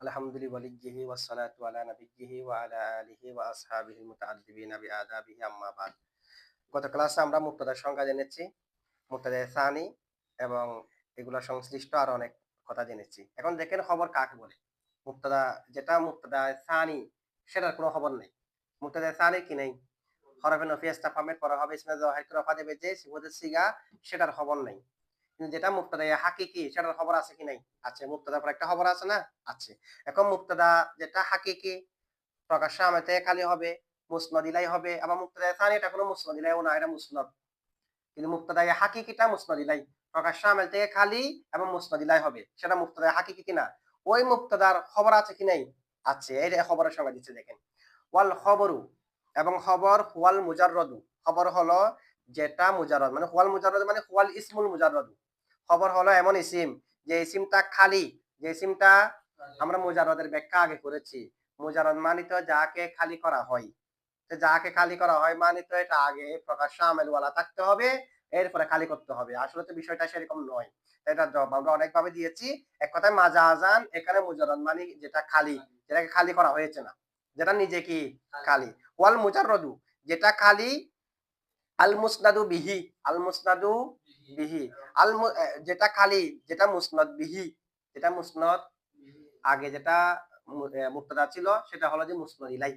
আলহামদুলিল্লাহি ওয়ালিয়্যিহি ওয়াসসালাতু আলা নাবিয়্যিহি ওয়া আলা আলিহি ওয়া আসহাবিহিল মুতাআদ্দিবিনা বিআদাবিহি আম্মা বাদ। গত ক্লাসে আমরা মুবতাদার সংজ্ঞা জেনেছি, মুবতাদায়ে সানি এবং এগুলা সংশ্লিষ্ট আরো অনেক কথা জেনেছি। এখন দেখেন খবর কাকে বলে? মুবতাদা যেটা মুবতাদায়ে সানি সেটার কোনো খবর নেই। মুবতাদায়ে সানির কি নেই? হরফে নফি ইস্তেফহামের পরে হবে ইসমে যাহিরকে রফা দেবে যে সিফাতের সিগা সেটার খবর নেই। কিন্তু যেটা মুবতাদায়ে হাকিকি সেটার খবর আছে কি নাই? আছে। মুবতাদার পর একটা খবর আছে না? আছে। এখন মুবতাদা যেটা হাকিকি প্রকাশ্যে আমেতে খালি হবে, মুসনাদ ইলাই হবে। আবার মুবতাদায়ে সানি এটা কোনো মুসনাদ ইলাইও না, এটা মুসনাদ। কিন্তু মুবতাদায়ে হাকিকিটা মুসনাদ ইলাই। প্রকাশ্যে আমেল থেকে খালি এবং মুসনাদ ইলাই হবে। সেটা মুবতাদায়ে হাকিকি কিনা? ওই মুবতাদার খবর আছে কি নাই? আছে। এই যে খবরের সংজ্ঞা দিচ্ছে দেখেন। ওয়াল খবরু এবং খবর হুয়াল মুজাররদু। খবর হলো যেটা মুজাররদ মানে হুয়াল মুজাররদ মানে হুয়াল ইসমুল মুজাররদু। খবর হলো এমন ইসিম যে ইসিমটা খালি, যে ইসিমটা আমরা মুজাররদের ব্যাখ্যা আগে করেছি। মুজাররদ মানিত যাকে খালি করা হয়। তো যাকে খালি করা হয় মানিত এটা আগে প্রকাশ্য আমেলওয়ালা থাকতে হবে, এরপরে খালি করতে হবে। আসলে তো বিষয়টা সেরকম নয়। এটার জবাব আমরা অনেকভাবে দিয়েছি। এক কথায় মাজাজান এখানে মুজাররদ মানে যেটা খালি, যেটাকে খালি করা হয়েছে না, যেটা নিজে কি খালি। ওয়াল মুজাররদু যেটা খালি, আল মুসনাদু বিহি, আল মুসনাদু বিহি, যেটা খালি, যেটা মুসনাদ বিহি, যেটা মুসনাদ আগে যেটা মুবতাদা ছিল সেটা হলো যে মুসনাদ ইলাই,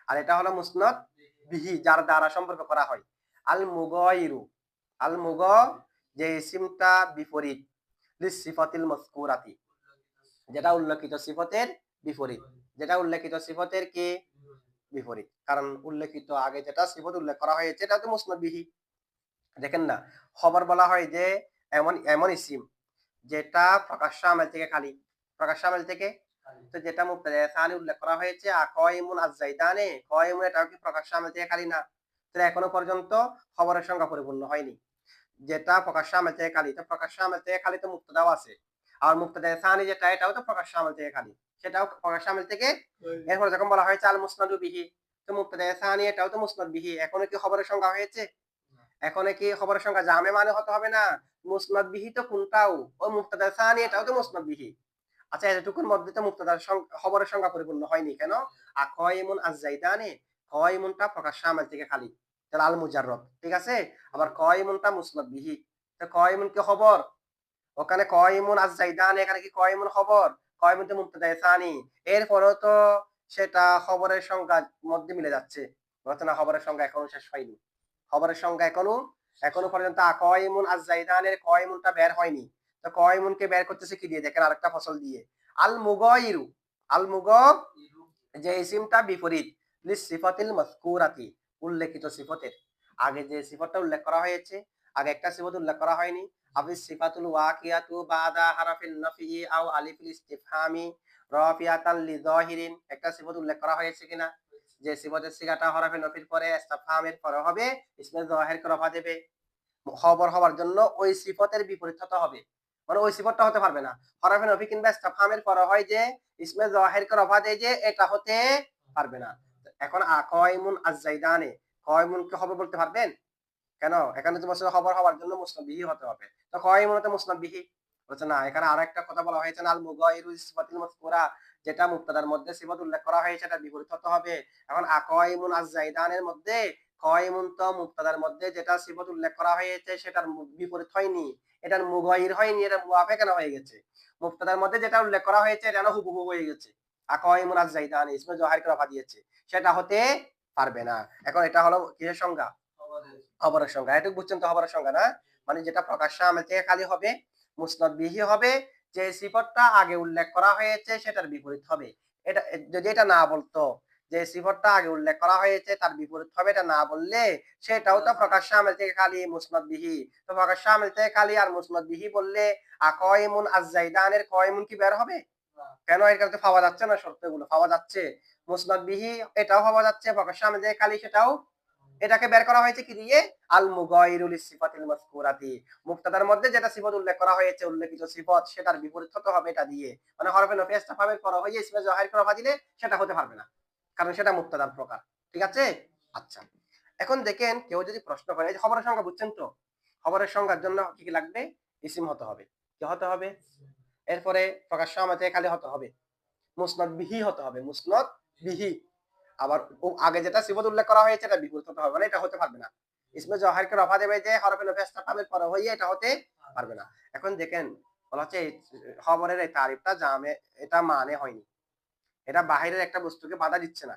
আর এটা হলো মুসনাদ বিহি যার দ্বারা সম্পর্ক করা হয়। আল মুগাইরু, আল মুগ যে ইসিমটা বিপরীত, লিসিফাতিল মাযকুরাতি যেটা উল্লেখিত সিফতের বিপরীত, যেটা উল্লেখিত সিফতের কি বিপরীত। কারণ উল্লেখিত আগে যেটা সিফত উল্লেখ করা হয়েছে এটা তো মুসনাদ বিহি। দেখেন না, খবর বলা হয় যে এমন এমন ইসিম যেটা প্রকাশ্য আমেল থেকে খালি, প্রকাশ্য আমেল থেকে। তো যেটা মুবতাদায়ে সানি উল্লেখ করা হয়েছে আকাইমুন আজ-জাইদানে, কাইমুন এটাও কি প্রকাশ্য আমেল থেকে খালি না? তো এখনো পর্যন্ত খবরের সংখ্যা পরিপূর্ণ হয়নি। যেটা প্রকাশ্য আমেল থেকে খালি, তো প্রকাশ্য আমেল থেকে খালি তো মুবতাদাও আছে। আর মুবতাদায়ে সানি যেটা এটাও তো প্রকাশ্য আমেল থেকে খালি, সেটাও প্রকাশ্য আমেল থেকে। এরপর যখন বলা হয়েছে আল মুসনাদু বিহি, তো মুবতাদায়ে সানি এটাও তো মুসনাদ বিহি। এখনো কি খবরের সংখ্যা হয়েছে? এখন কি খবরের সংখ্যা জামে মানে হতে হবে না? মুসনাদ বিহি তো কোনটাও, ও মুবতাদা সানি এটাও তো মুসনাদ বিহি। আচ্ছা, এতটুকুর মধ্যে তো মুবতাদার খবরের সংখ্যা পরিপূর্ণ হয়নি কেন? আকাইমুন আজ-জাইদানে, কাইমুনটা প্রকাশ্য আমেল থেকে খালি, তাহলে আল মুজাররদ, ঠিক আছে। আবার কাইমুনটা মুসনাদ বিহি, তো কাইমুন কি খবর? ওখানে কাইমুন আজ-জাইদানে, এখানে কি কাইমুন খবর? কাইমুন তো মুবতাদা সানি। এরপরেও তো সেটা খবরের সংখ্যার মধ্যে মিলে যাচ্ছে, বলছে না খবরের সংখ্যা এখনো শেষ হয়নি। খবরের সংখ্যা এখনো পর্যন্ত কয়মুন আজ-জাইদানের কয়মুনটা বের হয়নি। তো কয়মুনকে বের করতেছে কি দিয়ে? দেখেন আরেকটা ফসল দিয়ে। আল মুগাইরু, আল মুগ যে ইসিমটা বিপরীত, লিস সিফাতিল মাযকুরাতি উল্লেখিত সিফতের। আগে যে সিফতটা উল্লেখ করা হয়েছে, আগে একটা সিফত উল্লেখ করা হয়নি। আবিস সিফাতুল ওয়াকিয়াতু বাদা হারাফিন নাফি আও আলিফিল ইসতিফহামি রাফিয়াতাল লিযাহিরিন, একটা সিফত উল্লেখ করা হয়েছে কিনা? যে সিফতের সিগাটা হরফে নফির পরে ইসতিফহামের পরে হবে ইসমে যাহিরকে রফা দেবে। খবর হওয়ার জন্য ওই সিফতের বিপরীত হতে হবে, মানে ওই সিফতটা হতে পারবে না। হরফে নফি কিংবা ইসতিফহামের পরে হয় যে ইসমে যাহিরকে রফা দেয়, যে এটা হতে পারবে না। এখন কাইমুন আজ-জাইদানে, কাইমুনকে হবে বলতে পারবেন? কেন? এখানে তো বলছে খবর হওয়ার জন্য মুসনাদ বিহি হতে হবে। তো কাইমুন তো মুসনাদ বিহি। বলছে না, এখানে আরেকটা কথা বলা হয়েছে না, আল মুগাইরু সিফাতিল মাযকুরা, যেটা মুবতাদার মধ্যে সিফাত উল্লেখ করা হয়েছে এটা বিপরীত হতে হবে। এখন আকাইমুন আজ-জাইদানের মধ্যে কাইমুন তো মুবতাদার মধ্যে যেটা সিফাত উল্লেখ করা হয়েছে সেটার বিপরীত হয়নি, এটার মুগাইর হয়নি, এটা মুআফে কেন হয়ে গেছে? মুবতাদার মধ্যে যেটা উল্লেখ করা হয়েছে এটা না হুবহু হয়ে গেছে। আকাইমুন আজ-জাইদান ইসমে যাহিরকে রফা দিয়েছে, সেটা হতে পারবে না। এখন এটা হলো কিসের সংজ্ঞা? খবরের সংখ্যা। এটুকু বুঝছেন তো খবরের সংখ্যা না? মানে যেটা প্রকাশ্য আমেল থেকে খালি হবে, মুসনাদ বিহি হবে, যে সিফতটা আগে উল্লেখ করা হয়েছে সেটার বিপরীত হবে। এটা যদি এটা না বলতো যে সিফতটা আগে উল্লেখ করা হয়েছে তার বিপরীত হবে, এটা না বললে সেটাও তো প্রকাশ্য আমেল থেকে খালি মুসনাদ বিহি। তো প্রকাশ্য আমেল থেকে খালি আর মুসনাদ বিহি বললে আকাইমুন আজ-জাইদানের কাইমুন কি বের হবে? কেন? এখানে তো পাওয়া যাচ্ছে না, শর্তগুলো পাওয়া যাচ্ছে। মুসনাদ বিহি এটাও পাওয়া যাচ্ছে, প্রকাশ্য আমেল থেকে খালি সেটাও। এটাকে বের করা হয়েছে কি দিয়ে? আল মুগাইরুল সিফাতিল মাযকুরাতি, মুবতাদার মধ্যে যেটা সিফাত উল্লেখ করা হয়েছে উল্লেখিত সিফাত সেটার বিপরীত হতে হবে এটা দিয়ে। মানে হরফে নফি ইসতিফহামের পর হয়ে ইসমে যাহিরকে রফা দিলে সেটা হতে পারবে না, কারণ সেটা মুবতাদার প্রকার। ঠিক আছে? আচ্ছা, এখন দেখেন কেউ যদি প্রশ্ন করে, এই যে খবরের সংখ্যা বুঝছেন তো? খবরের সংখ্যার জন্য কি কি লাগবে? ইসিম হতে হবে। কি হতে হবে? এরপরে প্রকাশ্য আমেল থেকে খালি হতে হবে। মুসনাদ বিহি হতে হবে, মুসনাদ বিহি। আবার আগে যেটা সিফত উল্লেখ করা হয়েছে এটা বিপরীত হতে হবে, মানে এটা হতে পারবে না। ইসমে জওহারকে রফা দেবে যে হরফে নফি ইস্তিফহামের পরে হইয়ে, এটা হতে পারবে না। এখন দেখেন বলা হচ্ছে খবরের এই তারিফটা জামে, এটা মানে হয়নি, এটা বাহিরের একটা বস্তুকে বাধা দিচ্ছে না,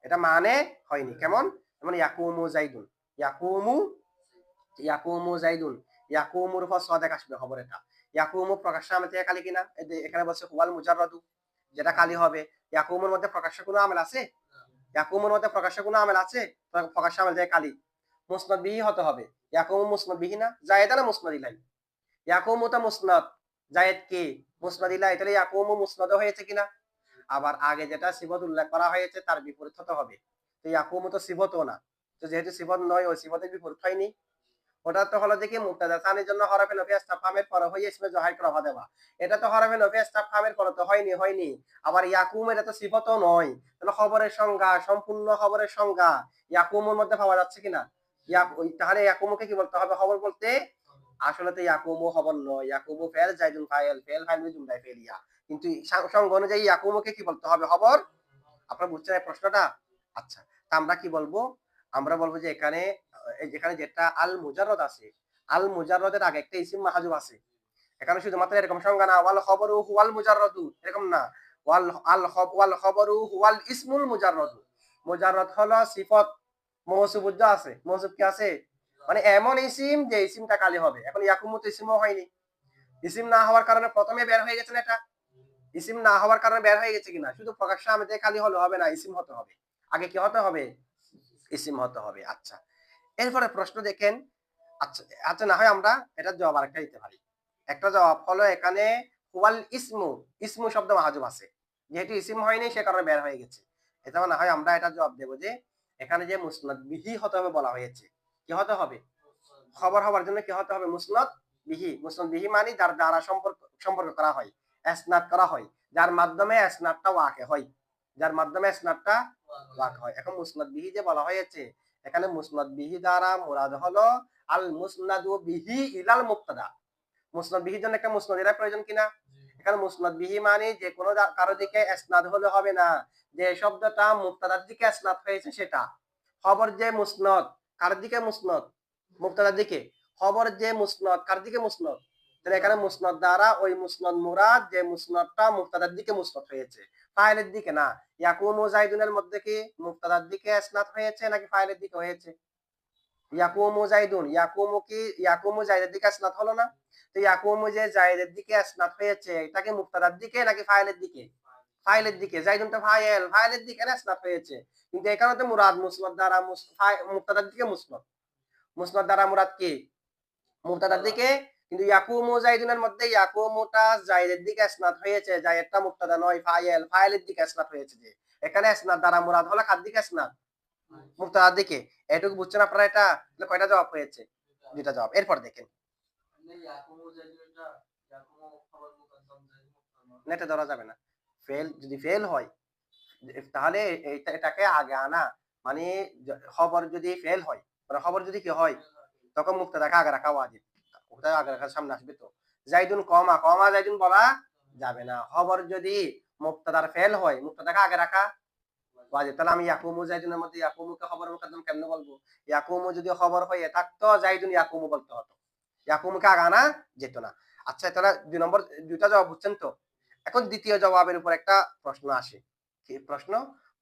এটা মানে হয়নি। কেমন? যেমন ইয়াকুমু জাইদুন, ইয়াকুমু, ইয়াকুমু জাইদুন, ইয়াকুমুর উপর সাদেক আসবে খবর। এটা ইয়াকুমু প্রকাশ্য আমল থেকে খালি কিনা? এখানে বলছে হুয়াল মুজাররাদু, যেটা খালি হবে। ইয়াকুমুর মধ্যে প্রকাশ্য কোনো আমল আছে? ইয়াকুমুর মধ্যে প্রকাশ্য কোনো আমল আছে? প্রকাশ্য আমল থেকে খালি। মুসনাদ বিহি হতে হবে। ইয়াকুমু মুসনাদ বিহি না? জায়েদ না মুসনাদ ইলাই? ইয়াকুমু তো মুসনাদ, জায়েদ কি মুসনাদ ইলাই? তাহলে ইয়াকুমু মুসনাদ হয়েছে কিনা? আবার আগে যেটা সিফত উল্লেখ করা হয়েছে তার বিপরীত হতে হবে। তো ইয়াকুমু তো সিফতও না, তো যেহেতু সিফত নয়, ওই সিফতের বিপরীত হয়নি। ওটা তো হলো দেখি মুবতাদা সানির জন্য হরফে নফি ইস্তিফহামের পরে হয়ে ইসমে জোহারকে রফা দেওয়া। এটা তো হরফে নফি ইস্তিফহামের পরে তো হয়নি। আবার ইয়াকুম এটা তো সিফতও নয়, তাহলে খবরের সংজ্ঞা, সম্পূর্ণ খবরের সংজ্ঞা ইয়াকুমের মধ্যে পাওয়া যাচ্ছে কিনা? তাহলে ইয়াকুমকে কি বলতে হবে খবর বলতে? আসলে তো ইয়াকুমু খবর নয়, ইয়াকুমু ফেল, জাইদুন ফাইল, ফেল ফাইল জুমলায় ফেলিয়া। কিন্তু সংজ্ঞা অনুযায়ী ইয়াকুমকে কি বলতে হবে খবর? আপনারা বুঝছেন এই প্রশ্নটা? আচ্ছা, তা আমরা কি বলবো? আমরা বলবো যে এখানে যেখানে যেটা আল মুজাররদ আছে, আল মুজাররদের আগে একটা ইসিম মাহজুব আছে। এখানে শুধুমাত্র এরকম সংজ্ঞা না, ওয়াল খবরু হুয়াল মুজাররদু, এরকম না। ওয়াল খবরু হুয়াল ইসমুল মুজাররদু। মুজাররদ হলো সিফত, মৌসুফ আছে, মৌসুফ কি আছে? মানে এমন ইসিম যে ইসিমটা কালি হবে। এখন ইয়াকুমু তো ইসিমও হয়নি, ইসিম না হওয়ার কারণে প্রথমে বের হয়ে গেছে না এটা? ইসিম না হওয়ার কারণে বের হয়ে গেছে কিনা? শুধু প্রকাশ্য আমেতে খালি হলে হবে না, ইসিম হতে হবে। আগে কি হতে হবে? ইসিম হতে হবে। আচ্ছা, এরপরে প্রশ্ন দেখেন। আচ্ছা আচ্ছা, না হয় আমরা এটার জবাব আরেকটা দিতে পারি। একটা জবাব হলো এখানে হুয়াল ইসমু, ইসমু শব্দ মাহজুব আছে, যেহেতু ইসিম হয়নি সে কারণে বের হয়ে গেছে। এটা না হয় আমরা এটা জবাব দেব যে এখানে যে মুসনাদ বিহি হতে হবে বলা হয়েছে, কি হতে হবে? খবর হওয়ার জন্য কি হতে হবে? মুসনাদ বিহি। মুসনাদ বিহি মানে যার দ্বারা সম্পর্ক করা হয়, ইসনাদ করা হয়, যার মাধ্যমে ইসনাদটা ওয়াকে হয়, যার মাধ্যমে ইসনাদটা ওয়াকে হয়। এখন মুসনাদ বিহি যে বলা হয়েছে, এখানে মুসনাদ বিহি দ্বারা মুরাদ হলো আল মুসনাদু বিহি ইলাল মুবতাদা। মুসনাদ বিহির জন্য একটা মুসনাদিরা প্রয়োজন কিনা? এখানে মুসনাদ বিহি মানে যে কোনো কারো দিকে ইসনাদ হলে হবে না, যে শব্দটা মুবতাদার দিকে ইসনাদ হয়েছে সেটা। খবর যে মুসনাদ কার দিকে? মুসনাদ মুবতাদার দিকে। খবর যে মুসনাদ কার দিকে? মুসনাদ। তাহলে এখানে মুসনাদ দ্বারা ওই মুসনাদ মুরাদ যে মুসনাদটা মুবতাদার দিকে মুসনাদ হয়েছে, ফাইলের দিকে না। ইয়াকুমু জাইদুনের মধ্যে কি মুবতাদার দিকে ইসনাদ হয়েছে নাকি ফাইলের দিকে হয়েছে? ইয়াকুমু জাইদুন, ইয়াকুমু কি ইয়াকুমু জাইদের দিকে ইসনাদ হলো না? তো ইয়াকুমু যে জাইদের দিকে ইসনাদ হয়েছে, এটা কি মুবতাদার দিকে নাকি ফাইলের দিকে? ফাইলের দিকে। জাইদুনটা ফাইল, ফাইলের দিকে ইসনাদ হয়েছে। কিন্তু এখানে তো মুরাদ মুসনাদ দ্বারা মুবতাদার দিকে মুসনাদ, মুসনাদ দ্বারা মুরাদ কি? মুবতাদার দিকে। কিন্তু ইয়াকুমু জাইদুনের মধ্যে ইয়াকুমুটা জাইদের দিকে ইসনাদ হয়েছে, জাইদটা মুবতাদা নয়, ফাইল, ফাইলের দিকে ইসনাদ হয়েছে। যে এখানে ইসনাদ দ্বারা মুরাদ হলো কার দিকে? ইসনাদ মুবতাদার দিকে। এটুকু বুঝছেন আপনারা? এটা কয়টা জবাব হয়েছে? দুইটা জবাব। এরপর দেখেন, নেটে ধরা যাবে না। ফেল যদি ফেল হয় তাহলে এটাকে আগে আনা, মানে খবর যদি ফেল হয়, মানে খবর যদি কি হয়, তখন মুবতাদাকে আগে রাখা ওয়াজিব। ওটা আগে রাখার সামনে আসবে তো। জাইদুন কমা কমা জাইদুন বলা যাবে না। খবর যদি মুবতাদার ফেল হয়, মুবতাদাকে আগে রাখা ওয়াজিব। তাহলে আমি ইয়াকুমু জাইদুনের মধ্যে ইয়াকুমুকে খবর মুকদ্দম কেমনে বলবো? ইয়াকুমু যদি খবর হয়ে থাকতো জাইদুন ইয়াকুমু বলতে হতো, ইয়াকুমুকে আগে আনা যেত না। আচ্ছা, তাহলে দুই নম্বর দুইটা জবাব বুঝছেন তো। এখন দ্বিতীয় জবাবের উপর একটা প্রশ্ন আসে। কি প্রশ্ন?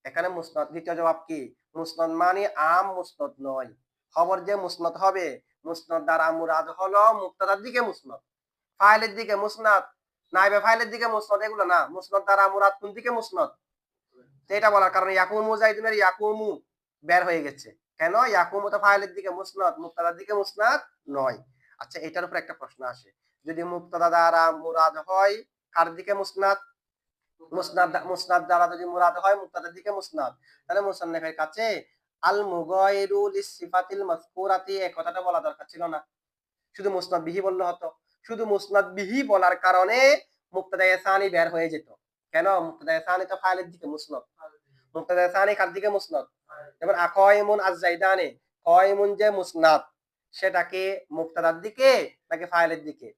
এখানে মুসনাদ, দ্বিতীয় জবাব কি? মুসনাদ মানে আম, মুসনাদ নয়। খবর যে মুসনাদ হবে, মুসনাদ দ্বারা মুরাদ হলো মুবতাদার দিকে মুসনাদ, ফাইলের দিকে মুসনাদ, নাইবে ফাইলের দিকে মুসনাদ, এগুলো না। মুসনাদ দ্বারা মুরাদ কোন দিকে? মুসনাদ। এটা বলার কারণে ইয়াকুমু জাইদুনের ইয়াকুমু বের হয়ে গেছে। কেন? ইয়াকুমু তো ফাইলের দিকে মুসনাদ, মুবতাদার দিকে মুসনাদ নয়। আচ্ছা, এটার উপর একটা প্রশ্ন আসে। যদি মুবতাদা দ্বারা মুরাদ হয় কার দিকে? মুসনাদ। মুসনাদ দ্বারা যদি মুরাদ হয় মুবতাদার দিকে মুসনাদ, তাহলে মুসান্নিফের কাছে আল মুগায়িরু লিসিফাতিল মাযকুরাতি এই কথাটা বলা দরকার ছিল না, শুধু মুসনাদ বিহি বললে হতো। শুধু মুসনাদ বিহি বলার কারণে মুবতাদা সানি বের হয়ে যেত। কেন? মুবতাদা সানি তো ফাইলের দিকে মুসনাদ, মুবতাদা সানি কার দিকে? মুসনাদ। যেমন আকাইমুন আজ-জাইদানে, কাইমুন যে মুসনাদ সেটা কি মুবতাদার দিকে নাকি ফাইলের দিকে?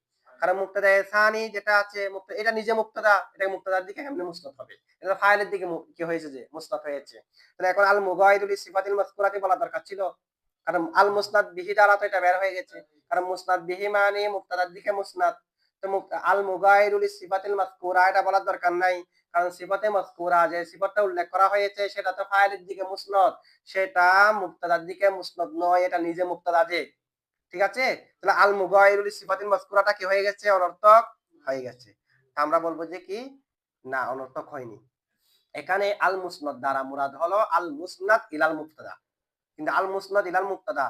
কারণ মুক্তাদা সানি যেটা আছে এটা নিজে মুক্তাদা, এটা মুক্তাদার দিকে এমনি মুসনাদ হবে, এটা ফাইলের দিকে কি হয়েছে যে মুসনাদ হয়েছে। তাহলে এখন আল মুগাইরুল সিফাতিল মাযকুরাতি বলা দরকার ছিল, কারণ আল মুসনাদ বিহি দ্বারা তো এটা বের হয়ে গেছে, কারণ মুসনাদ বিহি মানে মুক্তাদার দিকে মুসনাদ। তো আল মুগাইরুল সিফাতিল মাযকুরা এটা বলার দরকার নাই, কারণ সিফাতে মাযকুরা যে সিফাতটা উল্লেখ করা হয়েছে সেটা তো ফাইলের দিকে মুসনাদ, সেটা মুক্তাদার দিকে মুসনাদ নয়, এটা নিজে মুক্তাদা যে। ঠিক আছে, তাহলে আল মুগাইরুল সিফাতিল মাযকুরাটা কি হয়ে গেছে? অনর্থক হয়ে গেছে। আমরা বলবো যে কি না, অনর্থক হয়নি। এখানে আল মুসনাদ দ্বারা মুরাদ হলো আল মুসনাদ ইলাল মুক্তাদা, কিন্তু আল মুসনাদ ইলাল মুক্তাদা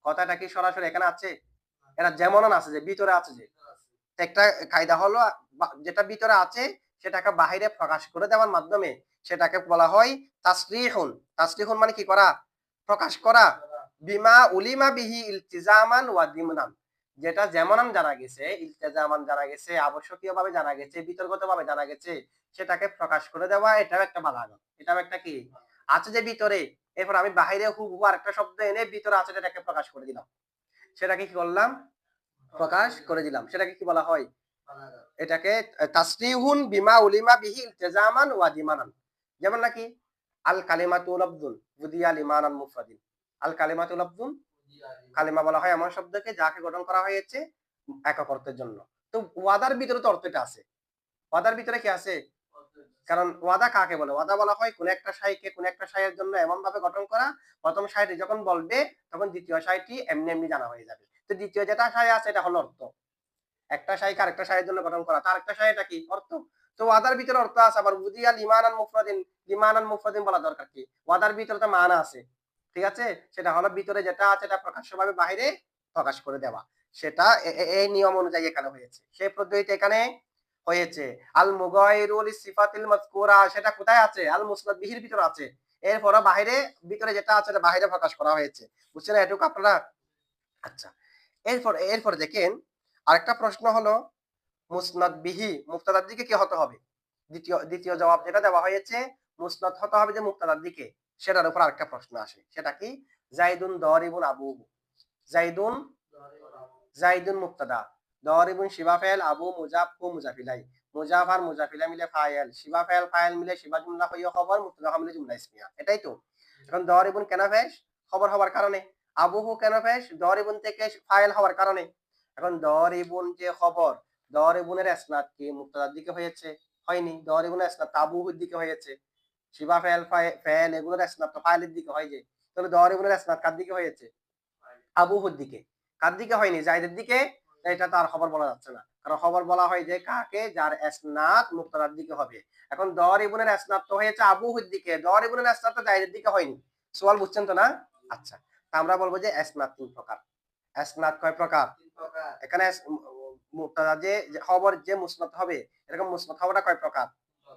কথাটা কি সরাসরি এখানে আছে? এটা যেমন আছে যে ভিতরে আছে যে, একটা কায়দা হলো যেটা ভিতরে আছে সেটাকে বাহিরে প্রকাশ করে দেওয়ার মাধ্যমে সেটাকে বলা হয় তাসরিহুন। তাসরিহুন মানে কি করা? প্রকাশ করা। বিমা উলিমা বিহি ইলতিজামান ওয়া দিমনান, যেটা যেমন জানা গেছে, ইলতিজামান জানা গেছে, আবশ্যকীয়ভাবে জানা গেছে, বিতর্কতভাবে জানা গেছে, সেটাকে প্রকাশ করে দেওয়া, এটাও একটা বালাগত, এটাও একটা কি আছে যে ভিতরে, এরপর আমি বাহিরে হুবহু আরেকটা শব্দ এনে ভিতরে আছে যেটাকে প্রকাশ করে দিলাম, সেটাকে কি করলাম? প্রকাশ করে দিলাম, সেটাকে কি বলা হয়? এটাকে তাসরিহুন বিমা উলিমা বিহি ইলতিজামান ওয়া দিমানান। যেমন নাকি আল কালিমাতু লাফযুন উদিয়া লিমানান মুফরাদিন। আল কালিমাতু লাফযুন, কালিমা বলা হয় এমন শব্দকে যাকে গঠন করা হয়েছে একক অর্থের জন্য। তো ওয়াদার ভিতরে তো অর্থটা আছে, ওয়াদার ভিতরে কি আছে? কারণ ওয়াদা কাকে বলে? ওয়াদা বলা হয় কোন একটা শাইকে কোন একটা শাইয়ের জন্য এমন ভাবে গঠন করা, প্রথম শাইটি যখন বলবে তখন দ্বিতীয় শাইটি এমনি এমনি জানা হয়ে যাবে। তো দ্বিতীয় যেটা শাই আছে এটা হলো অর্থ। একটা শাইকে আরেকটা শাইয়ের জন্য গঠন করা, তার একটা শাই এটা কি? অর্থ। তো ওয়াদার ভিতরে অর্থ আছে, আবার উদিয়া লিমানান মুফরাদিন, লিমানান মুফরাদিন বলা দরকার কি? ওয়াদার ভিতরে তো মানা আছে, ঠিক আছে, সেটা হলো ভিতরে যেটা আছে এটা প্রকাশ্যভাবে বাইরে প্রকাশ করে দেওয়া, সেটা এই নিয়ম অনুযায়ী এখানে হয়েছে, সেই পদ্ধতিতে এখানে হয়েছে। আল মুগাইরুল সিফাতিল মাযকুরা সেটা কোথায় আছে? আল মুসনাদ বিহির ভিতরে আছে, এরপর বাইরে ভিতরে যেটা আছে এটা বাইরে প্রকাশ করা হয়েছে। বুঝছেন এটুকু আপনারা? আচ্ছা, এরপর দেখেন আরেকটা প্রশ্ন হলো মুসনাদ বিহি মুক্তাদার দিকে কি হতে হবে? দ্বিতীয় জবাব যেটা দেওয়া হয়েছে মুসনাদ হতে হবে যে মুক্তাদার দিকে, সেটার উপর আরেকটা প্রশ্ন আসে, সেটা কি? জাইদুন দারিবুন আবুহু। জাইদুন, জাইদুন মুক্তাদা, দারিবুন শিবা ফাইল, আবু মুজাফ হু মুজাফিলাই, মুজাফ আর মুজাফিলা মিলে ফাইল, শিবা ফাইল ফাইল মিলে শিবা জুমলা হইয়া খবর, মুক্তাদা মিলে জুমলা ইসমিয়া, এটাই তো। এখন দারিবুন কেন ফেস? খবর হওয়ার কারণে। আবুহু কেন ফেস? দারিবুন থেকে ফাইল হওয়ার কারণে। এখন দারিবুন যে খবর, দারিবুনের ইসনাদ কি মুক্তাদার দিকে হয়েছে? হয়নি। দারিবুনের ইসনাদ তাবুহুর দিকে হয়েছে। শিবা ফাইল ফাইল এগুলোর ইসনাদ তো ফাইলের দিকে হয় যে, তাহলে দারিবুনের ইসনাদ কার দিকে হয়েছে? আবুহুর দিকে। কার দিকে হয়নি? জাইদের দিকে। এটা তো আর খবর বলা যাচ্ছে না, কারণ খবর বলা হয় যে কাকে? যার ইসনাদ মুক্তাদার দিকে হবে। এখন দারিবুনের ইসনাদ তো হয়েছে আবুহুর দিকে, দারিবুনের ইসনাদ তো জাইদের দিকে হয়নি। সওয়াল বুঝছেন তো না? আচ্ছা, তা আমরা বলবো যে ইসনাদ তিন প্রকার। ইসনাদ কয় প্রকার? এখানে মুক্তাদা যে খবর যে মুসনাদ হবে, এরকম মুসনাদ খবরটা কয় প্রকার?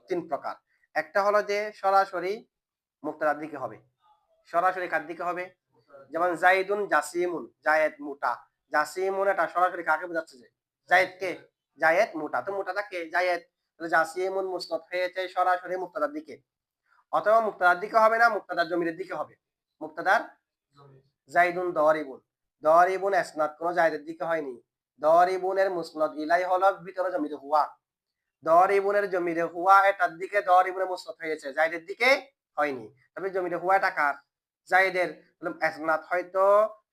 তিন প্রকার। একটা হলো যে সরাসরি মুক্তাদার দিকে হবে। সরাসরি কার দিকে হবে? যেমন জাইদুন জাসিমুন, জায়েদ মোটা। জাসিমুন এটা সরাসরি কাকে বোঝাচ্ছে? যে জায়েদ কে? জায়েদ মোটা, তো মোটাটা কে? জায়েদ। তাহলে জাসিমুন মুসনাদ হয়েছে সরাসরি মুক্তাদার দিকে, অথবা মুক্তাদার দিকে হবে না, মুক্তাদার জমিরের দিকে হবে। মুক্তাদার জাইদুন দারিবুন, দারিবুন ইসনাদ কোন জায়েদের দিকে হয়নি। দারিবুনের মুসনাদ ইলাই হলো ভিতরে জমিরে হুয়া, দারিবুনের জমিরে হুয়া এটার দিকে দারিবুনের মুসনাদ হয়েছে, জায়েদের দিকে হয়নি। তবে জমিরে হুয়া এটা কার? জায়েদের। ইসনাদ হয়তো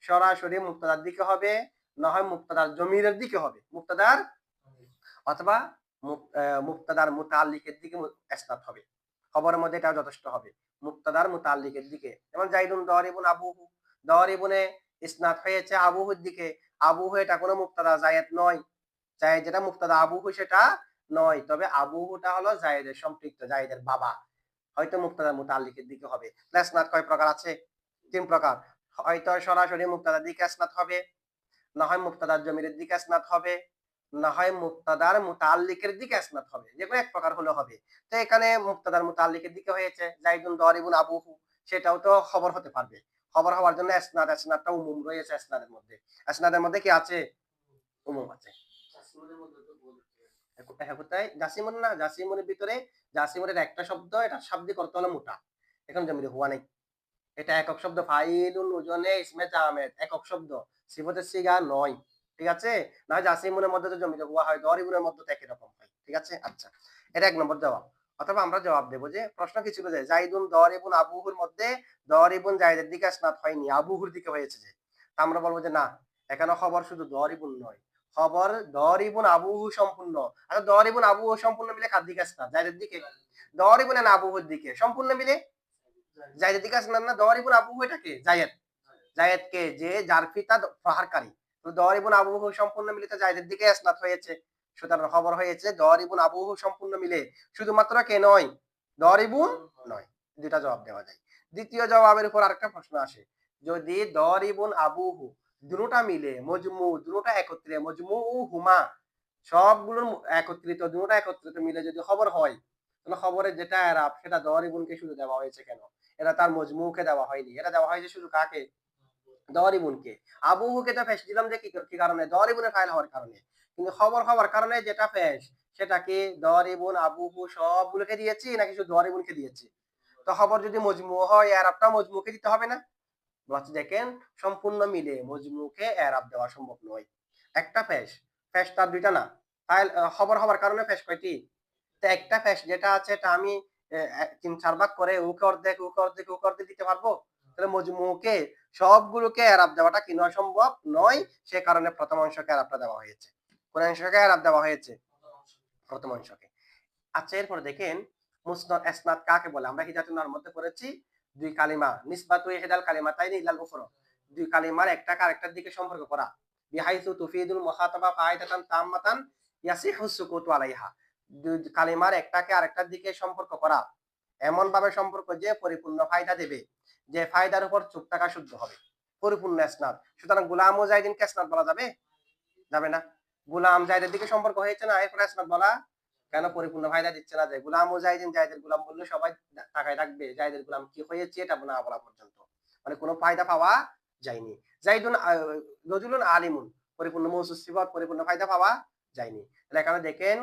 সরাসরি মুক্তাদার দিকে হবে, না হয় মুক্তাদার জমিরের দিকে হবে, মুক্তাদার অথবা মুক্তাদার মুতাআল্লিকের দিকে ইসনাদ হবে। খবরের মধ্যে এটা যথেষ্ট হবে, মুক্তাদার মুতাআল্লিকের দিকে। যেমন জাইদুন দারিবুন আবুহু, দারিবুনে ইসনাদ হয়েছে আবুহুর দিকে, আবুহু এটা কোনো মুক্তাদা, জায়েদ নয়। জায়েদ যেটা মুক্তাদা, আবুহু সেটা নয়। তবে আবুহুটা হলো জায়েদের সম্পৃক্ত, জায়েদের বাবা, হয়তো মুক্তাদার মুতাআল্লিকের দিকে হবে। ইসনাদ কয় প্রকার আছে? তিন প্রকার। হয়তো সরাসরি মুক্তাদার দিকে ইসনাদ হবে, না হয় মুক্তাদার জমিরের দিকে ইসনাদ হবে, না হয় মুক্তাদার মুতাআল্লিকের দিকে ইসনাদ হবে, যে কোনো এক প্রকার হলে হবে। তো এখানে মুক্তাদার মুতাআল্লিকের দিকে হয়েছে জাইদুন দারিবুন আবুহু, সেটাও তো খবর হতে পারবে। খবর হওয়ার জন্য ইসনাদটা উমুম রয়েছে, ইসনাদের মধ্যে। ইসনাদের মধ্যে কি আছে? উমুম আছে। কোথায়? জাসিমুন না, জাসিমুনের ভিতরে জাসিমুনের একটা শব্দ, এটা শাব্দিক অর্থ হলো মোটা, এখন জমিরে হুয়া নেই। এটা একক শব্দ, ফাইলুন ওজনে ইসমে জামেদ, একক শব্দ, সিফাতের সিগা নয়। ঠিক আছে? না জাসিমুনের মধ্যে তো জমির হুয়া হয়, দরিবুনের মধ্যে তো একই রকম হয়। ঠিক আছে? আচ্ছা। এটা ১ নম্বর জবাব। অথবা আমরা জবাব দেব যে প্রশ্ন কি ছিল যে জাইদুন দরিবুন আবুহুর মধ্যে দরিবুন জাইদের দিকে ইসনাদ হয়নি, আবুহুর দিকে হয়েছে যে। আমরা বলব যে না, এখানে খবর শুধু দরিবুন নয়। খবর দরিবুন আবুহু সম্পূর্ণ। আচ্ছা দরিবুন আবুহু সম্পূর্ণ মিলে কার দিকে ইসনাদ? জাইদের দিকে। দরিবুন না আবুহুর দিকে। সম্পূর্ণ মিলে জাইদের দিকে ইসনাদ না, দরিবুন আবুহু এটা কে? জায়েদ। জায়েদকে যে যার পিতা প্রহারকারী। তো দরিবুন আবুহু সম্পূর্ণ মিলে তো জায়েদের দিকে ইসনাদ হয়েছে। সুতরাং খবর হয়েছে দরিবুন আবুহু সম্পূর্ণ মিলে শুধুমাত্র কে নয়, দরিবুন নয়। দুটা জবাব দেওয়া যায়। দ্বিতীয় জবাবের উপর আরেকটা প্রশ্ন আসে। যদি দরিবুন আবুহু দুটোটা মিলে মজমু, দুটোটা একত্রে মজমু হুমা সবগুলোর একত্রিত, দুটোটা একত্রিত মিলে যদি খবর হয়, তাহলে খবরের যেটা এরাব সেটা দরিবুনকে শুধু দেওয়া হয়েছে কেন? এটা তার মজমুকে দেওয়া হয়নি। এটা দেওয়া হয়েছে শুধু কাকে? দরিবুনকে। আবুহুকে তো ফেস দিলাম যে কি কারণে? দরিবুনের ফাইল হওয়ার কারণে। কিন্তু খবর হওয়ার কারণে যেটা ফেস সেটা কি দরিবুন আবুহু সবগুলোকে দিয়েছি নাকি শুধু দরিবুনকে দিয়েছি? তো খবর যদি মজমু হয় এরাবটা মজমুকে দিতে হবে না? বলছে দেখেন সম্পূর্ণ মিলে মজমুকে এরাব দেওয়া সম্ভব নয়। একটা ফেস, ফেস তার দুইটা না। ফাইল খবর হওয়ার কারণে ফেস কয়টি? তো একটা ফেস যেটা আছে এটা আমি ৩-৪ ভাগ করে ওকে অর্ধেক, ওকে অর্ধেক, ওকে অর্ধেক দিতে পারবো? তাহলে মজমুকে সবগুলোকে এরাব দেওয়াটা কি নয় সম্ভব নয়। সে কারণে প্রথম অংশকে এরাবটা দেওয়া হয়েছে। কোন অংশকে এরাব দেওয়া হয়েছে? প্রথম অংশকে। আচ্ছা এরপরে দেখেন মুসনাদ ইসনাদ কাকে বলে? আমরা হিদায়াতুন মধ্যে পড়েছি দুই কালিমা নিসবাতু ইহদাল কালিমাতাইনি ইলাল উখরা। দুই কালিমার একটাকে আরেকটার দিকে সম্পর্ক করা। বিহাইসু তুফিদুল মুখাতাবা ফাইদাতান তাম্মাতান ইয়াসিহু সুকুতু আলাইহা। দুই কালিমার একটাকে আরেকটার দিকে সম্পর্ক করা। এমন ভাবে সম্পর্ক যে পরিপূর্ণ ফায়দা দেবে। যে ফায়দার উপর চুপ থাকা শুদ্ধ হবে। পরিপূর্ণ ইসনাদ। সুতরাং গুলাম ও জাইদিনকে ইসনাদ বলা যাবে? যাবে না। গুলাম জাইদের দিকে সম্পর্ক হয়েছে না, এরপরে ইসনাদ বলা কেন? পরিপূর্ণ ফায়দা দিচ্ছে না যে গুলাম ও জাইদিন, জাইদের গুলাম বললে সবাই তাকায় থাকবে জাইদের গুলাম কি হয়েছে এটা না বলা পর্যন্ত, মানে কোনো ফায়দা পাওয়া যায়নি। জাইদুন রজুলুন আলিমুন পরিপূর্ণ মৌসুফ সিফাত, পরিপূর্ণ ফায়দা পাওয়া যায়নি। তাহলে এখানে দেখেন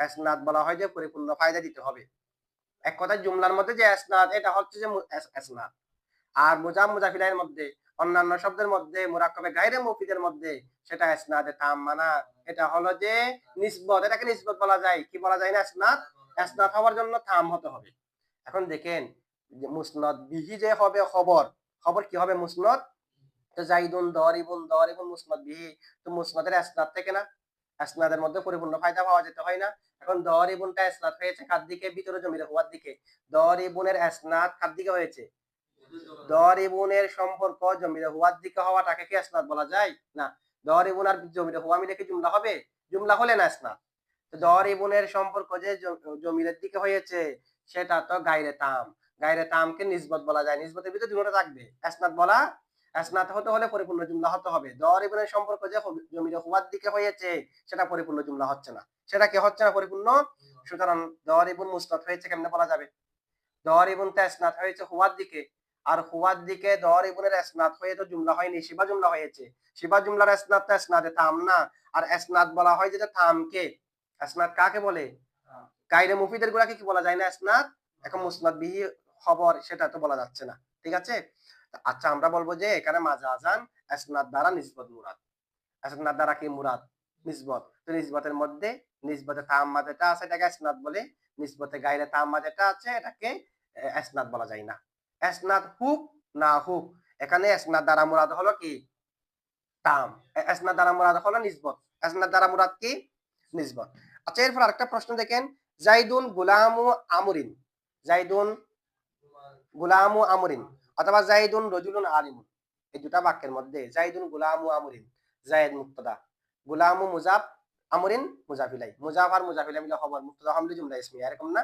ইসনাদ বলা হয় যে পরিপূর্ণ ফায়দা দিতে হবে। এক কথায় জুমলার মধ্যে যে ইসনাদ এটা হচ্ছে যে ইসনাদ। আর মুজাম মুজাফিলের মধ্যে অন্যান্য শব্দের মধ্যে মুরাক্কাবে গায়রে মুফিদের মধ্যে সেটা ইসনাদে তাম্মা না। এটা হলো যে নিসবত, এটাকে নিসবত বলা যায়। কি বলা যায় না? ইসনাদ। ইসনাদ হওয়ার জন্য তাম হতে হবে। এখন দেখেন যে মুসনাদ বিহি যে হবে খবর, খবর কি হবে? মুসনাদ। তো জাইদুন দরিবুন, দরিবুন মুসনাদ বিহি। তো মুসনাদের ইসনাদ থেকে না, ইসনাদের মধ্যে পরিপূর্ণ ফায়দা পাওয়া যেতে হয় না। এখন দরিবুনটা ইসনাদ হয়েছে কার দিকে? ভিতরে জমির হওয়ার দিকে। দরিবুনের ইসনাদ কার দিকে হয়েছে? দরিবুনের সম্পর্ক জমিরে হুয়ার দিকে হওয়াটাকে কি ইসনাদ বলা যায়? না। দরিবুন আর জমিরে হুয়া মিলে কি জুমলা হবে? জুমলা হলে না ইসনাদ। তো দরিবুনের সম্পর্ক যে জমিরের দিকে হয়েছে সেটা তো গায়রে তাম। গায়রে তামকে নিসবত বলা যায়। নিসবতের ভিতরে দুটোটা থাকবে। ইসনাদ বলা, ইসনাদ হতে হলে পরিপূর্ণ জুমলা হতে হবে। দরিবুনের সম্পর্ক যে জমিরে হুয়ার দিকে হয়েছে সেটা পরিপূর্ণ জুমলা হচ্ছে না। সেটা কি হচ্ছে না পরিপূর্ণ? সুতরাং দরিবুন মুসনাদ হয়েছে কেমনে বলা যাবে? দরিবুনটা ইসনাদ হয়েছে হুয়ার দিকে। আর হুয়ার দিকে দরিবুনের ইসনাদ হয়ে তো জুমলা হয়নি, শিবা জুমলা হয়েছে। শিবা জুমলার ইসনাদটা ইসনাদে তাম না। আর ইসনাদ বলা হয় যেটা তামকে। ইসনাদ কাকে বলে? গায়রে মুফিদের গুলাকে কি বলা যায় না ইসনাদ? এখন মুসনাদ বিহি খবর সেটা তো বলা যাচ্ছে না। ঠিক আছে? আচ্ছা আমরা বলবো যে এখানে মাজাজান ইসনাদ দ্বারা নিসবত মুরাদ। ইসনাদ দ্বারা কি মুরাদ? নিসবত। তো নিসবতের মধ্যে নিসবতে তাম্মা যেটা আছে এটাকে ইসনাদ বলে, নিসবতে গায়রে তাম্মা যেটা আছে এটাকে ইসনাদ বলা যায় না। ইসনাদ হুক না হুক, এখানে ইসনাদ দ্বারা মুরাদ হলো কি? তাম। ইসনাদ দ্বারা মুরাদ হলো নিসবত। ইসনাদ দ্বারা মুরাদ কি? নিসবত। আচ্ছা এরপর আরেকটা প্রশ্ন দেখেন, জাইদুন গুলামু আমরিন। জাইদুন গুলামু আমরিন অথবা জাইদুন রজুলুন আলিমুন। এই দুটা বাক্যের মধ্যে জাইদুন গুলামু আমরিন, জায়েদ মুক্তদা, গুলামু মুজাফ, আমরিন মুজাফিলাই। মুজাফ আর মুজাফিলাই মিলে খবর, মুক্তদা হামলি জুমলা ইসমিয়া, এরকম না?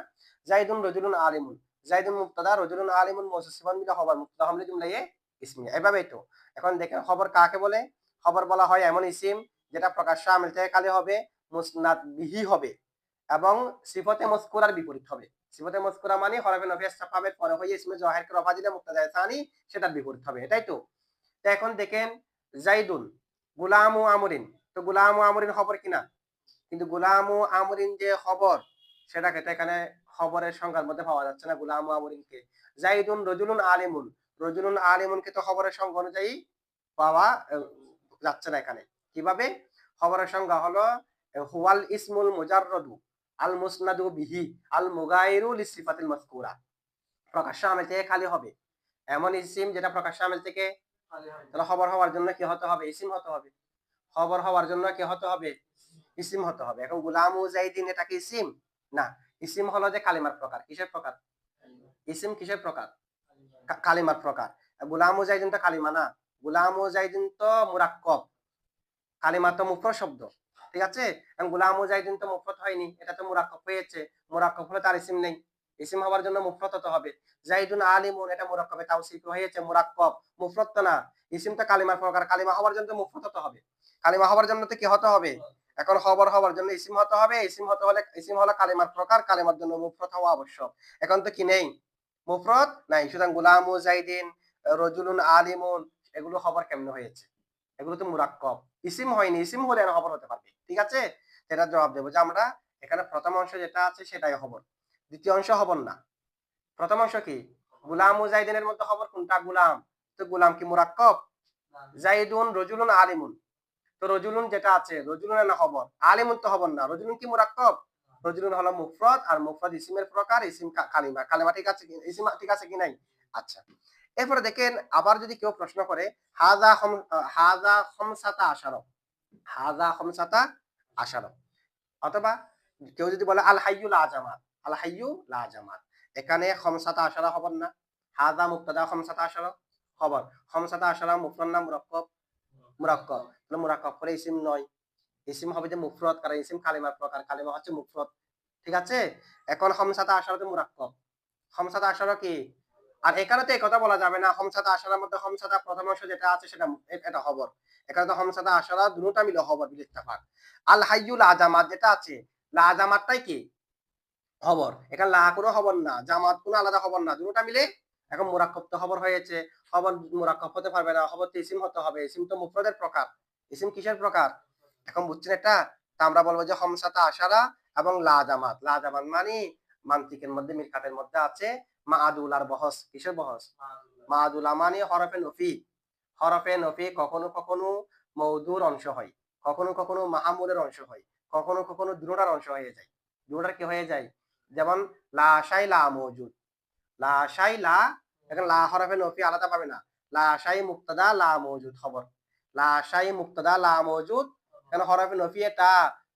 জাইদুন রজুলুন আলিমুন, জাইদুন মুক্তদা, রজুলুন আলিমুন মৌসুফ সিফাত মিলে খবর, মুক্তদা হামলি জুমলা ইসমিয়া। এভাবেই তো। এখন দেখেন খবর কাকে বলে? খবর বলা হয় এমন ইসিম যেটা প্রকাশ্য আমিল থেকে কালি হবে, মুসনাদ বিহি হবে এবং সিফতে মজকুরার বিপরীত হবে। সিফতে মজকুরা মানে হরফে নফিয়া সাফাবের পরে হয়ে ইসমে জাহিরকে রফা দিলে মুক্তাদা সানি সেটার বিপরীত হবে, এটাই তো। তো এখন দেখেন জাইদুন গুলামু আমরিন, তো গুলামু আমরিন খবর কিনা? কিন্তু গুলামু আমরিন যে খবর সেটাকে তো এখানে খবরের সংখ্যার মধ্যে পাওয়া যাচ্ছে না গুলামু আমরিনকে। জাইদুন রজুলুন আলিমুন, রজুলুন আলিমুনকে তো খবরের সংখ্যা অনুযায়ী পাওয়া যাচ্ছে না এখানে। কিভাবে? খবরের সংজ্ঞা হলো হুয়াল ইসমুল মুজাররাদু আল মুসনাদু বিহি আল মুগাইরু লিসিফাতিল মাযকুরা। প্রকাশ্য আমেল থেকে খালি হবে এমন ইসিম যেটা প্রকাশ্য আমেল থেকে তাহলে খবর হওয়ার জন্য কি হতে হবে? ইসিম হতে হবে। খবর হওয়ার জন্য কি হতে হবে? ইসিম হতে হবে। এখন গুলাম মুজাহিদিন এটা কি ইসিম? না, ইসিম হলো যে কালিমার প্রকার। কিসের প্রকার? ইসিম কিসের প্রকার? কালিমার প্রকার। গুলাম মুজাহিদিন তো কালিমা না, গুলাম মুজাহিদিন তো মুরাক্কব, কালিমা তো মুফরদ শব্দ, ঠিক আছে? এখন গুলাম মুজাহিদিন তো মুফরদ হয়নি, এটা তো মুরাক্কব হয়েছে। মুরাক্কব হলে তার ইসিম নেই, ইসিম হওয়ার জন্য মুফরদ হতে হবে। জাইদুন আলিমুন এটা মুরাক্কবে তাওসিফ হয়েছে, মুরাক্কব, মুফরদ তো না। ইসিম তো কালিমার প্রকার, কালিমা হওয়ার জন্য মুফরদ হতে হবে। কালিমা হওয়ার জন্য তো কি হতে হবে? এখন খবর হওয়ার জন্য ইসিম হতে হবে। ইসিম হতে হলে, ইসিম হলো কালিমার প্রকার, কালিমার জন্য মুফরদ হওয়া আবশ্যক। এখন তো কি নেই? মুফরদ নাই। সুতরাং গুলাম মুজাহিদিন, রজুলুন আলিমুন এগুলো খবর কেমনে হয়েছে? এগুলো তো মুরাক্কব, ইসিম হয়নি। ইসিম হলে এর খবর হতে পারবে, ঠিক আছে? সেটার জবাব দেবো যে আমরা এখানে প্রথম অংশ যেটা আছে সেটাই খবর, দ্বিতীয় অংশ খবর না। প্রথম অংশ কি? গুলাম মুজাহিদিনের মধ্যে খবর কোনটা? গুলাম। তো গুলাম কি মুরাক্কব? জাইদুন রজুলুন আলিমুন, তো রজুলুন যেটা আছে রজুলুন না খবর, আলিমুন তো খবর না। রজুলুন কি মুরাক্কব? রজুলুন হলো মুফরদ, আর মুফরদ ইসিমের প্রকার, ইসিম কালিমা। কালিমা ঠিক আছে, ইসিম ঠিক আছে কি নাই? আচ্ছা, এরপরে দেখেন আবার যদি কেউ প্রশ্ন করে হাযা হাযা খামসাতা আশারা, হাযা খামসাতা আশারা, অথবা কেউ যদি বলে আল হাইয়ু লা জামাত, আল হাইয়ু লা জামাত, এখানে খামসাতা আশারা খবর না, হাযা মুবতাদা, খামসাতা আশারা খবর। খামসাতা আশারা মুফরদ না মুরাক্কব? মুরাক্কব। তাহলে মুরাক্কব করে ইসিম নয়, ইসিম হবে যে মুফরদ, কারণ ইসিম কালিমার প্রকার, কালিমা হচ্ছে মুফরদ, ঠিক আছে? এখন খামসাতা আশারা তো মুরাক্কব, খামসাতা আশারা কি? আর এখানে তো এই কথা বলা যাবে না খামসাতা আশারার মধ্যে খামসাতা প্রথম অংশ যেটা আছে সেটা এটা খবর। এখানে তো খামসাতা আশারা দুটোটা মিলে খবর বিল ইত্তেফাক। আল হাইয়ু লা জামাত যেটা আছে, লা জামাতটাই কি? খবর। এখানে লা কোনো খবর না, জামাত কোনো আলাদা খবর না, দুটোটা মিলে এখন মুরাক্কব তো খবর হয়েছে। খবর মুরাক্কব হতে পারবে না, খবর তো ইসিম হতে হবে। ইসিম তো মুফরদের প্রকার, ইসিম কিসের প্রকার? এখন বুঝছেন এটা? তা আমরা বলবো যে খামসাতা আশারা এবং লা জামাত। লা জামাত মানে মান্তিকের মধ্যে, মিরকাতের মধ্যে আছে মাআদুল আর বহস। কিসের বহস? মাআদুলা মানে হরফে নফি। হরফে নফি কখনো কখনো মওদুর অংশ হয়, কখনো কখনো মাহমুলের অংশ হয়, কখনো কখনো দুটোটার অংশ হয়ে যায়। দুটোটার কি হয়ে যায়? যেমন লা শাই লা মওজুদ, লা শাই লা, এখন লা হরফে নফি আলাদা পাবে না। লা শাই মুক্তাদা লা মওজুদ খবর, লা শাই মুক্তাদা লা মওজুদ, কেন হরফে নফি এটা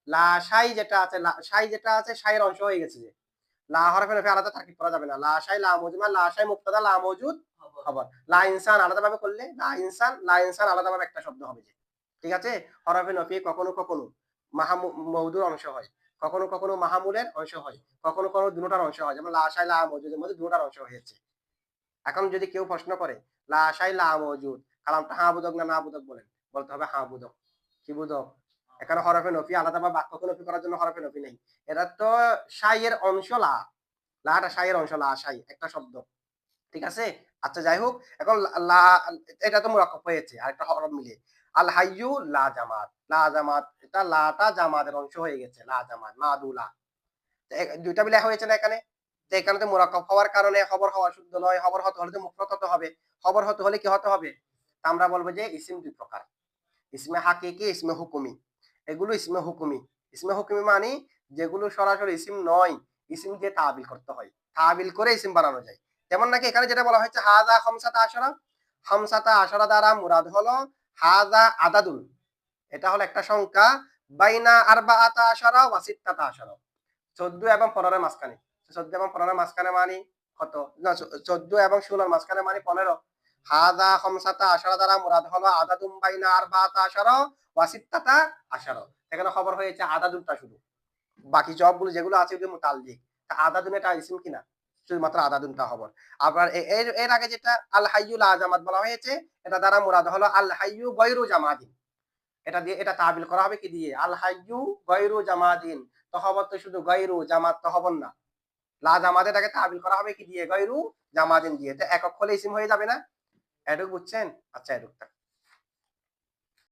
লা শাই যেটা আছে, লা শাই যেটা আছে শাইয়ের অংশ হয়ে গেছে। যে লা হরফে নফি আলাদা তারকিব করা যাবে না। লা শাই লা মওজুদ মানে লা শাই মুক্তাদা লা মওজুদ খবর। লা ইনসান আলাদা ভাবে করলে লা ইনসান, লা ইনসান আলাদা ভাবে একটা শব্দ হবে যে, ঠিক আছে? হরফে নফি কখনো কখনো মওদুর অংশ হয়, কখনো কখনো মাহমুলের অংশ হয়, কখনো কখনো দুটোটার অংশ হয়। যেমন লা শাই লা মওজুদের মধ্যে দুটোটার অংশ হয়েছে। এখন যদি কেউ প্রশ্ন করে লা শাই লা মওজুদ, কালামটা হ্যাঁ বোধক না না বোধক, বলেন, বলতে হবে হ্যাঁ বোধক। কি বোধক? এখানে হরফে নফি আলাদা বা বাক্যকে নফি করার জন্য হরফে নফি নেই। এটা তো শাইয়ের অংশ লা, লাটা শাইয়ের অংশ, লা শাই একটা শব্দ, ঠিক আছে? আচ্ছা যাই হোক, এখন লা এটা তো মুরাক্কাব হয়েছে আরেকটা হরফ মিলে। আল হাইয়ু লা জামাত, লা জামাত এটা লাটা জামাতের অংশ হয়ে গেছে, লা জামাত মাদুলা, দুইটা মিলে হয়েছে না এখানে? তো এখানে তো মুরাক্কাব হওয়ার কারণে খবর হওয়া শুদ্ধ নয়, খবর হতে হলে তো মুফরদ হতে হবে। খবর হতে হলে কি হতে হবে? তা আমরা বলবো যে ইসিম দুই প্রকার, ইসমে হাকিকি, ইসমে হুকুমি। এগুলো ইসমে হুকুমি। ইসমে হুকুমি মানে যেগুলো সরাসরি ইসিম নয়, ইসিম দিয়ে তাবিল করতে হয়, তাবিল করে ইসিম বানানো যায়। যেমন নাকি এখানে যেটা বলা হয়েছে হাযা খামসাতা আশারা, খামসাতা আশারা দ্বারা মুরাদ হলো হাযা আদাদুন, এটা হলো একটা সংখ্যা, বাইনা আরবাআতা আশারা ওয়া সিত্তাতা আশারা, 14 এবং 15 এর মাঝখানে। 14 এবং 15 এর মাঝখানে মানে কত? না, 14 এবং 16 এর মাঝখানে মানে 15। হাযা খামসাতা আশারা দ্বারা মুরাদ হলো আদাদুম বাইনা আরবাআতা আশারা ওয়া সিত্তাতা আশারা। এখানে খবর হয়েছে আদাদুনটা শুধু, বাকি সবগুলো যেগুলো আছে ওগুলো মুতাল্লিক। তা আদাদুন এটা ইসিম কিনা? শুধুমাত্র আদাদুনটা খবর। আবার এর এর আগে যেটা আল হাইয়ু লা জামাত বলা হয়েছে, এটা দ্বারা মুরাদ হলো আল হাইয়ু গায়রু জামাদিন। এটা দিয়ে এটা তাবিল করা হবে কি দিয়ে? আল হাইয়ু গায়রু জামাদিন। তো খবর তো শুধু গায়রু, জামাত তো খবর না। লা জামাতে এটাকে তাবিল করা হবে কি দিয়ে? গায়রু জামাদিন দিয়ে। তো একক হলে ইসিম হয়ে যাবে না? এটুকু বুঝছেন? আচ্ছা এটুকু থাক।